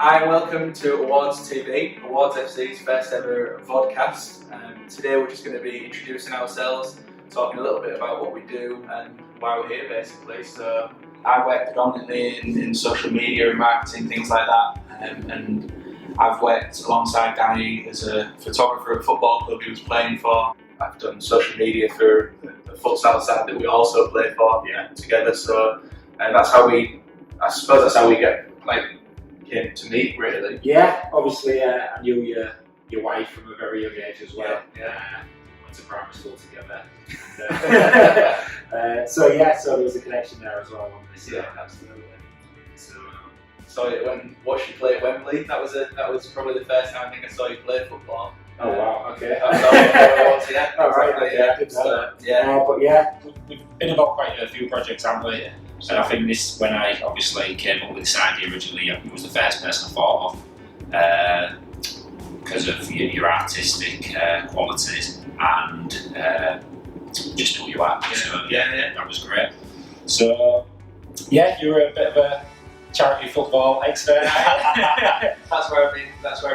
Hi, welcome to Awards TV, Awards FC's first ever vodcast. Today we're just going to be introducing ourselves, talking a little bit about what we do and why we're here basically. So I work predominantly in social media and marketing, things like that. And I've worked alongside Danny as a photographer at a football club he was playing for. I've done social media for the futsal side that we also play for together. So that's how I suppose that's how we came to meet really. Yeah, obviously I knew your wife from a very young age as well. Yeah. Went to primary school together. So there was a connection there as well. Yeah, absolutely. So when watched you play at Wembley, that was probably the first time I think I saw you play football. Oh wow, okay. Yeah. Oh, right, okay. We've been involved quite a few projects, haven't we? And I think this, when I obviously came up with this idea originally, it was the first person I thought of because of your artistic qualities and just who you are. So, that was great. So, you're a bit of a charity football expert. That's where I've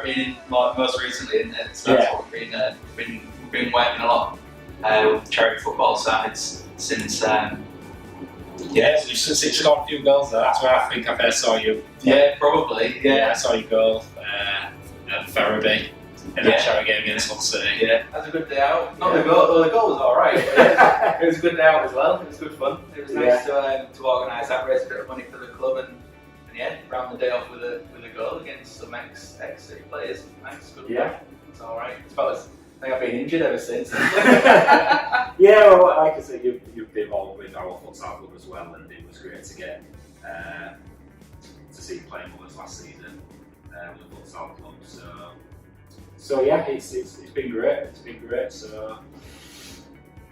been most recently, isn't it? So that's what we've been working a lot with charity football sides since. So you've scored a few goals there. That's where I think I first saw you. Yeah, probably. Yeah, I saw you goal at Ferriby in that charity game against Hull City. Yeah, that was a good day out. Not the goal. Well, the goal was all right. It was a good day out as well. It was good fun. It was nice to organise that, raise a bit of money for the club, and round the day off with a goal against some ex-City players. Nice, good fun. It's all right. I think I've been injured ever since. Well, like I said, you've been involved with our futsal club as well, and it was great to get to see you playing with us last season with the futsal club. So it's been great. It's been great. So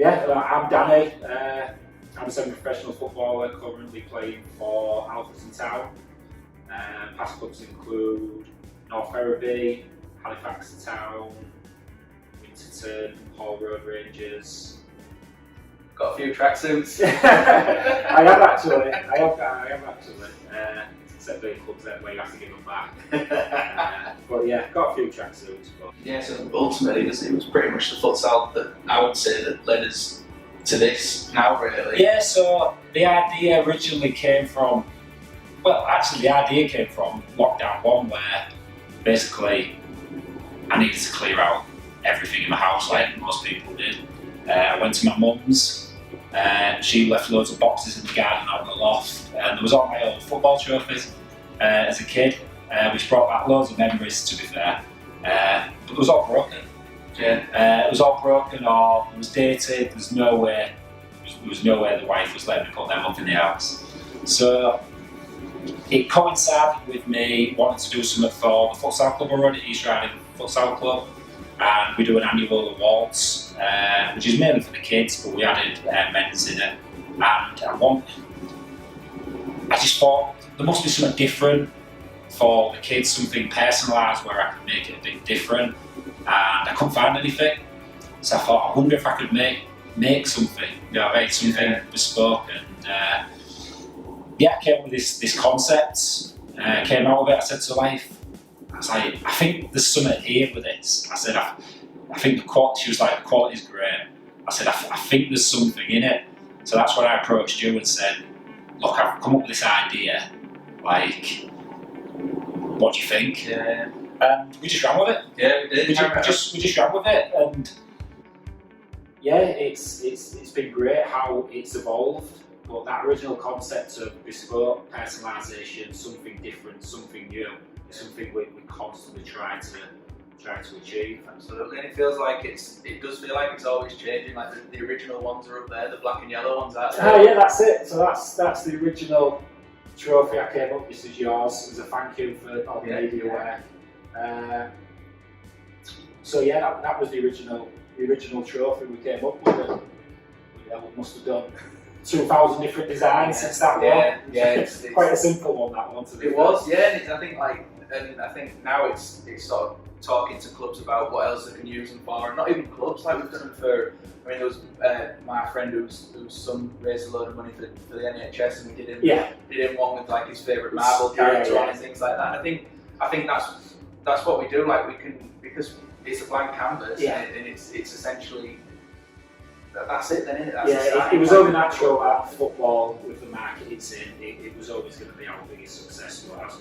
I'm Danny. I'm a semi-professional footballer currently playing for Alfreton Town. Past clubs include North Ferriby, Halifax Town, Winterton, Hall Road Rangers. Got a few tracksuits. I have actually. Except the clubs where you have to give them back. But got a few tracksuits. So ultimately it was pretty much the futsal that I would say that led us to this now, really. Yeah, so the idea originally came from, lockdown 1, where basically I needed to clear out everything in my house like most people did. I went to my mum's, she left loads of boxes in the garden out in the loft, and there was all my old football trophies as a kid, which brought back loads of memories, to be fair, but it was all broken. It was all broken, or it was dated. There was no way the wife was letting me put them up in the house. So it coincided with me wanting to do something for the futsal club already, East Riding Futsal Club, and we do an annual awards, which is mainly for the kids, but we added men's in it. And I just thought there must be something different for the kids, something personalised where I could make it a bit different. And I couldn't find anything, so I thought, I wonder if I could make something, something bespoke. And I came up with this concept, came out of it. I said to wife, I was like, I think there's something here with this. I said, I think the quality. She was like, the quality's great. I said, I think there's something in it. So that's when I approached you and said, look, I've come up with this idea. What do you think? And we just ran with it. Yeah, we did. We just ran with it, and it's been great how it's evolved. But that original concept of bespoke personalisation, something different, something new, is something we constantly try to achieve. Absolutely, and it feels like it does feel like it's always changing. Like the original ones are up there, the black and yellow ones aren't there. Oh yeah, that's it. So that's the original trophy I came up with. This is yours as a thank you for all the media work. That was the original trophy we came up with. We must have done 2,000 different designs since that one. It's quite a simple one, that one. It was, and I think now it's sort of talking to clubs about what else they can use them for, and not even clubs, like we've done them for. I mean, there was my friend whose son raised a load of money for the NHS, and we did him one with like his favourite Marvel character on and things like that. And I I think that's what we do. Like we can, because it's a blank canvas, and it's essentially that's it. Then isn't it? That's it was only natural that football with the marketing scene. It was always going to be our biggest success. But as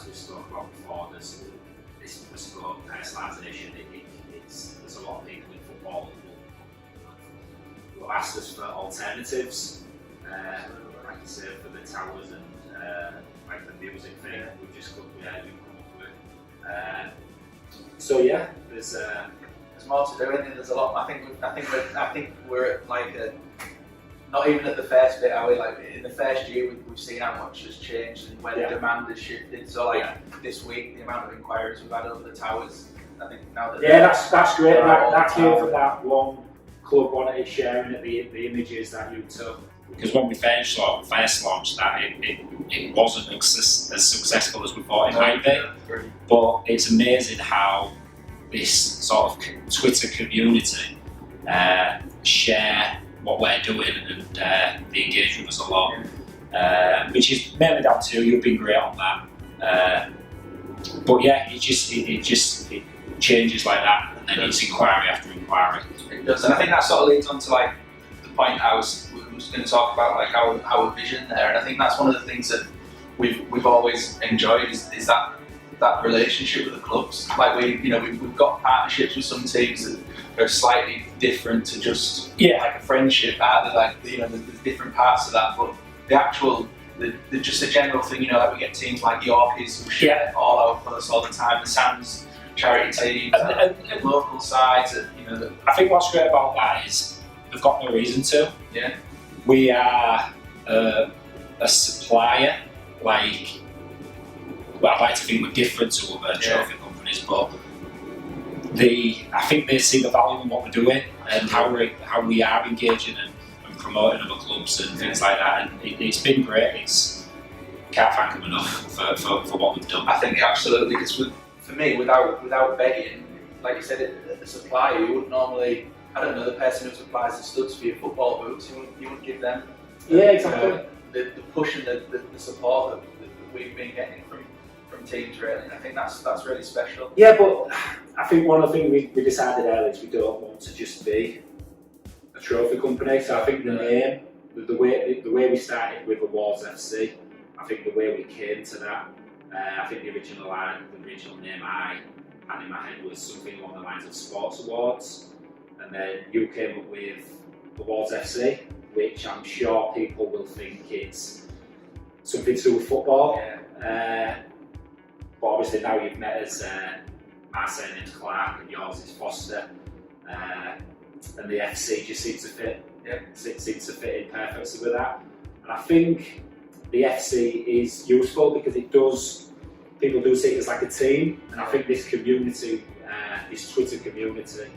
we spoke about before, this bespoke personalisation. There's a lot of people in football who will ask us for alternatives, like you said, for the towers and like the music thing. We've just come up with. So yeah, there's more to do, and there's a lot. I think we're at like not even at the first bit, are we? Like in the first year, we've seen how much has changed and where the demand has shifted. So like this week, the amount of inquiries we've had over the towers. I think now that that's great. That came from that one club wanted sharing the images that you took. Because when we first launched that, it wasn't as successful as we thought it might be. But it's amazing how this sort of Twitter community share what we're doing, and they engage with us a lot, which is mainly down to you've been great on that. But yeah, it changes like that, and then it's inquiry after inquiry. It does, and I think that sort of leads on to like the point I was going to talk about, like our vision there, and I think that's one of the things that we've always enjoyed is that relationship with the clubs. Like we've got partnerships with some teams that are slightly different to just like a friendship. Like there's different parts of that, but the actual just the general thing, like we get teams like Yorkies who share all our posts all the time, the Sands charity teams, and local sides. I think what's great about that is they've got no reason to. Yeah. We are a supplier, I'd like to think we're different to other trophy companies, but I think they see the value in what we're doing and how we are engaging and promoting other clubs and things like that, and it's been great. Can't thank them enough for what we've done. I think absolutely, because for me, without begging, like you said, the supplier, you wouldn't normally, I don't know, the person who supplies the studs for your football boots, you wouldn't give them exactly the push and the support that we've been getting from teams, really. And I think that's really special. Yeah, but I think one of the things we decided earlier is we don't want to just be a trophy company. So I think the name, the way we started with Awards FC, I think the way we came to that, I think the original name I had in my head was something along the lines of Sports Awards, and then you came up with Awards FC, which I'm sure people will think it's something to do with football. But obviously now you've met us, my surname's Clark and yours is Foster, and the FC just seems to fit. Seems to fit in perfectly with that. And I think the FC is useful because people do see it as like a team, and I think this community, this Twitter community,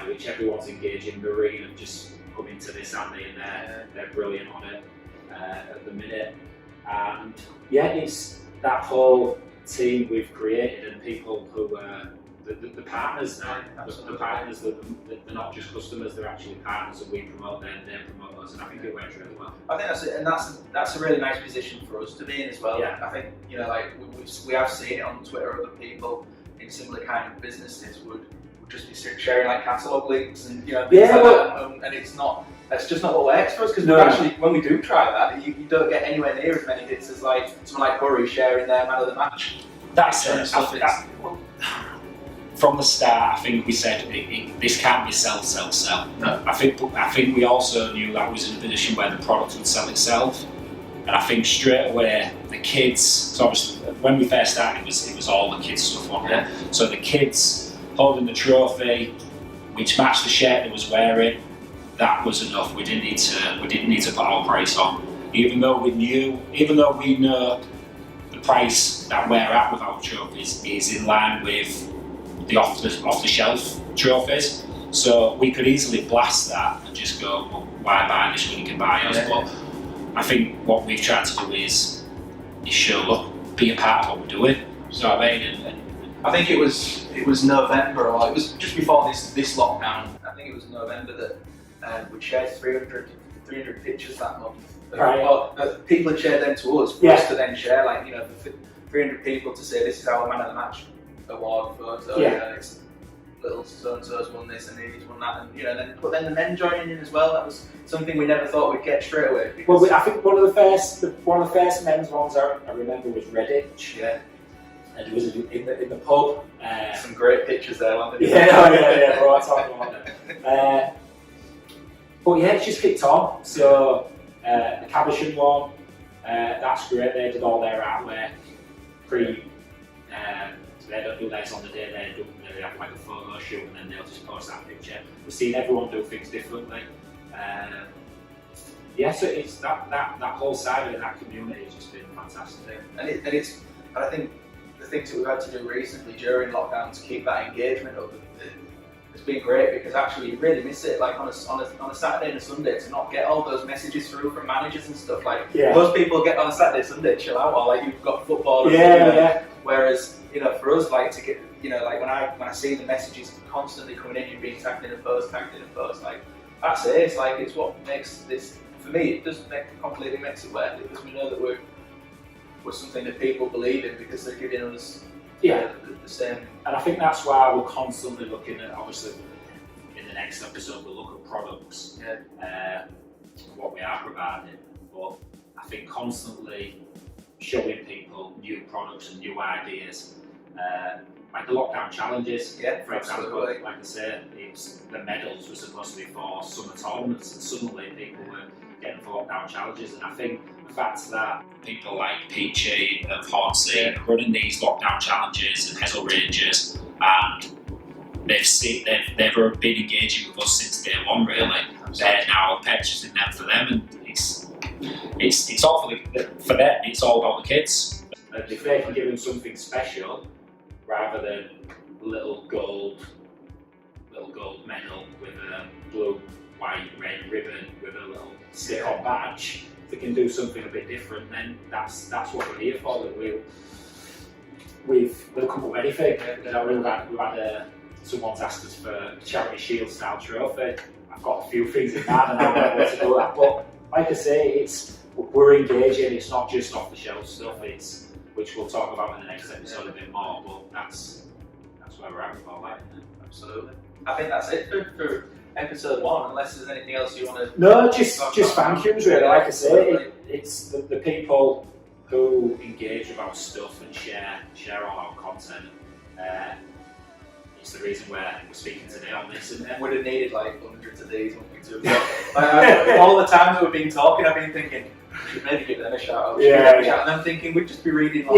which everyone's engaging, Marine have just come into this, aren't they? And they're brilliant on it at the minute. And it's that whole team we've created, and people who are the partners now. The partners, they're not just customers, they're actually partners, and we promote them, they promote us, and I think it works really well. I think that's it, and that's a really nice position for us to be in as well. I think like we have seen it on Twitter. Other people in similar kind of businesses would just be sharing like catalogue links and things like that, and that's just not what works for us, because actually when we do try that, you don't get anywhere near as many hits as like someone like Bury sharing their man of the match. That's from the start. I think we said this can't be sell. No. I think we also knew that was in a position where the product would sell itself, and I think straight away the kids. So obviously when we first started, it was all the kids stuff on there. So the kids holding the trophy, which matched the shirt they was wearing, that was enough. We didn't need to put our price on, even though we know the price that we're at with our trophies is in line with the off the shelf trophies. So we could easily blast that and just go, well, why buy this when you can buy us? But I think what we've tried to do is show, look, be a part of what we're doing. So I mean, and I think it was November, or it was just before this lockdown. I think it was November that we shared 300 pictures that month. Right. People had shared them to us for us to then share, like 300 people to say this is our man of the match award for. So Yeah. it's little so and so's won this and he's won that, and but then the men joining in as well. That was something we never thought we'd get straight away. Well, I think one of the first men's ones I remember was Redditch. Yeah, And it was in the pub. some great pictures there, weren't there? Yeah. Well, I'll talk about that. But yeah, it's just kicked on. So the Caversham one, that's great. They did all their artwork they don't do theirs on the day. They have like a photo shoot and then they'll just post that picture. We've seen everyone do things differently. Yeah, so it's that whole side of it, that community has just been fantastic. And I think the things that we've had to do recently during lockdown to keep that engagement up, it's been great, because actually you really miss it. Like on a Saturday and a Sunday, to not get all those messages through from managers and stuff. Like most people get on a Saturday, Sunday, chill out, or like you've got football. Yeah. Whereas for us, like to get like when I see the messages constantly coming in, you're being tagged in a post, like that's it. It's like it's what makes this, for me, it doesn't completely makes it worth it, because we know that we're something that people believe in, because they're giving us the same. And I think that's why we're constantly looking at, obviously in the next episode we'll look at products, what we are providing, but I think constantly showing people new products and new ideas, like the lockdown challenges, for example. Absolutely. Like I said, the medals were supposed to be for summer tournaments, and suddenly people were getting for lockdown challenges, and I think the fact that people like Peachy and Hornsey are running these lockdown challenges and Hazel Rangers, and they've been engaging with us since day one. Really, they're now purchasing them for them, and it's all for them. It's all about the kids. And if they can give them something special, rather than little gold medal with a blue, white, red ribbon with a little stick-on badge, if they can do something a bit different, then that's what we're here for. That we'll come up with anything. We've had someone's asked us for a Charity Shield style trophy. I've got a few things in mind and I don't know what to do with that. But like I say, we're engaging. It's not just off the shelf stuff. Which we'll talk about in the next episode a bit more. But that's where we're at with all that. Absolutely. I think that's it for episode 1. Unless there's anything else you want to. No, just thank yous really. Like I say, it's the people who engage with our stuff and share all our content. It's the reason we're speaking today on this, isn't it? Would have needed like hundreds of these, wouldn't we? All the times that we've been talking, I've been thinking, we should maybe give them a shout out. And I'm thinking we'd just be reading. We'll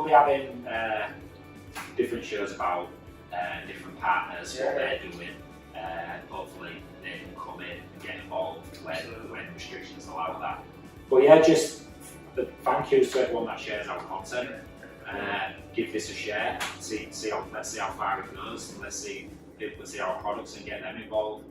be having different shows about different partners, what they're doing. Hopefully they can come in and get involved when restrictions allow that. But yeah, just thank yous to everyone that shares our content. Give this a share. Let's see how far it goes, and let's see people see our products and get them involved.